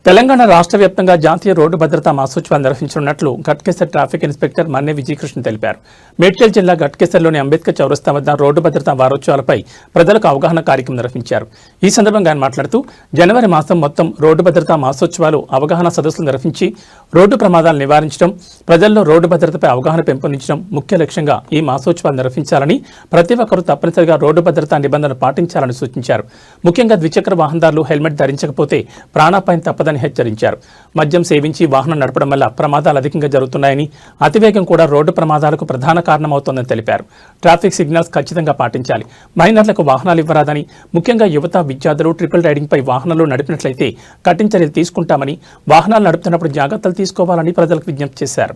తెలంగాణ రాష్ట్ర వ్యాప్తంగా జాతీయ రోడ్డు భద్రతా మాసోత్సవాలు నిర్వహించనున్నట్లు ఘట్కేసర్ ట్రాఫిక్ ఇన్స్పెక్టర్ మన్నె విజయకృష్ణ తెలిపారు. మేడ్చల్ జిల్లా ఘట్కేసర్లోని అంబేద్కర్ చౌరస్తా వద్ద రోడ్డు భద్రతా వారోత్సవాలపై ప్రజలకు అవగాహన కార్యక్రమం నిర్వహించారు. ఈ సందర్భంగా ఆయన మాట్లాడుతూ జనవరి మాసం మొత్తం రోడ్డు భద్రతా మాసోత్సవాలు అవగాహన సదస్సులు నిర్వహించి రోడ్డు ప్రమాదాలు నివారించడం, ప్రజల్లో రోడ్డు భద్రతపై అవగాహన పెంపొందించడం ముఖ్య లక్ష్యంగా ఈ మాసోత్సవాలు నిర్వహించాలని, ప్రతి ఒక్కరూ తప్పనిసరిగా రోడ్డు భద్రతా నిబంధనలు పాటించాలని సూచించారు. ముఖ్యంగా ద్విచక్ర వాహనదారులు హెల్మెట్ ధరించకపోతే ప్రాణాపాయం తప్పదని హెచ్చరించారు. మద్యం సేవించి వాహనం నడపడం వల్ల ప్రమాదాలు అధికంగా జరుగుతున్నాయని, అతివేగం కూడా రోడ్డు ప్రమాదాలకు ప్రధాన కారణమవుతోందని తెలిపారు. ట్రాఫిక్ సిగ్నల్స్ ఖచ్చితంగా పాటించాలి. మైనర్లకు వాహనాలు ఇవ్వరాదని, ముఖ్యంగా యువత, విద్యార్థులు ట్రిపుల్ రైడింగ్ పై వాహనాలు నడిపినట్లయితే కఠిన చర్యలు తీసుకుంటామని, వాహనాలు నడుపుతున్నప్పుడు జాగ్రత్తలు తీసుకోవాలని ప్రజలకు విజ్ఞప్తి చేశారు.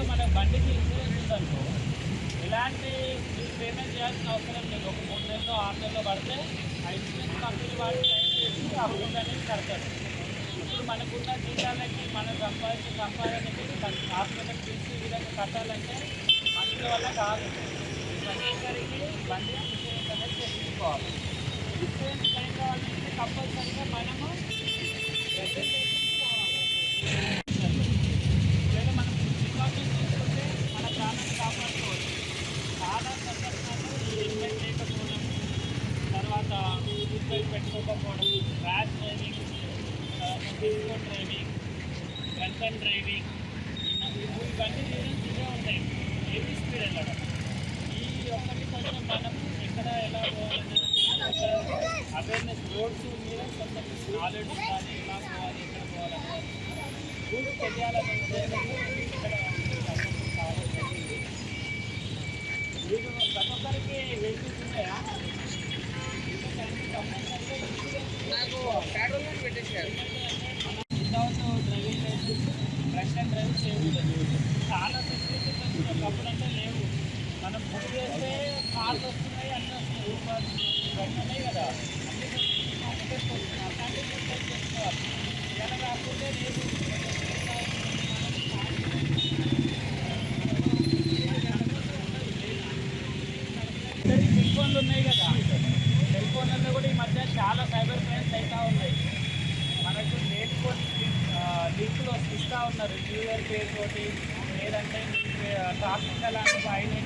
మన బండికి ఇన్సూరెన్స్ ఉందనుకో, ఇలాంటి పేమెంట్ చేయాల్సిన అవసరం లేదు. ఒక 3 నెలలు 6 నెలలు పడితే ఆ ఇన్సూరెన్స్ కంపెనీ వాళ్ళు క్లెయిమ్ చేసి ఆ అమౌంట్ అనేది కడతారు. ఇప్పుడు మనకున్న జీతాలకి మనం సంపాదించే సంపాదనకి హాస్పిటల్ ఫీజు ఈ విధంగా కట్టాలంటే మనుషుల వల్ల కాదు. ప్రతి ఒక్కరికి బండి ఇన్సూరెన్స్ అనేది చేయించుకోవాలి. ఇన్సూరెన్స్ క్లెయిమ్ కావాలంటే కంపల్సరీగా మనము పెట్టుకోకపోవడం, rash driving, disco driving, drunk and driving, ఇవన్నీ రీజన్స్ ఇవే ఉంటాయి. హెవీ స్పీడ్ వెళ్ళడం, ఈ ఒక్కటి కొంచెం మనం ఎక్కడ ఎలా పోవాలని అవేర్నెస్, రోడ్స్ మీద కొంచెం నాలెడ్జ్ కానీ, ఎలా పోవాలి, ఎక్కడ పోవాలని రూల్స్ తెలియాలని ఇక్కడ మీరు ప్రతి ఒక్కరికి వెహికల్స్ ఉన్నాయా? నాకు పెట్రోల్ పెట్టేసారు. Without driving licence, drunk and drive చేయకూడదు. చాలా ఫెసిలిటీస్ వచ్చినాయి, ఒకప్పుడంటే లేవు. మనం బుక్ చేస్తే కార్స్ వస్తున్నాయి, అన్నీ వస్తున్నాయి, ఊబర్ ఇవన్నీ ఉన్నాయి కదా, అన్ని ఫెసిలిటీస్ వస్తున్నాయి. అట్లాంటివి యూటిలైజ్ చేసుకోవాలి. ఇలా కాకపోతే రేపు సెల్ ఫోన్లు ఉన్నాయి కదా, సెల్ ఫోన్లలో కూడా ఈ మధ్య చాలా సైబర్ క్రైమ్స్ అవుతూ ఉన్నాయి. మనకు లేనిపోని లింకులు ఇస్తూ ఉన్నారు, న్యూ ఇయర్ పేరు తోటి, లేదంటే ట్రాఫిక్ అలాంటి ఐడెంటిటీ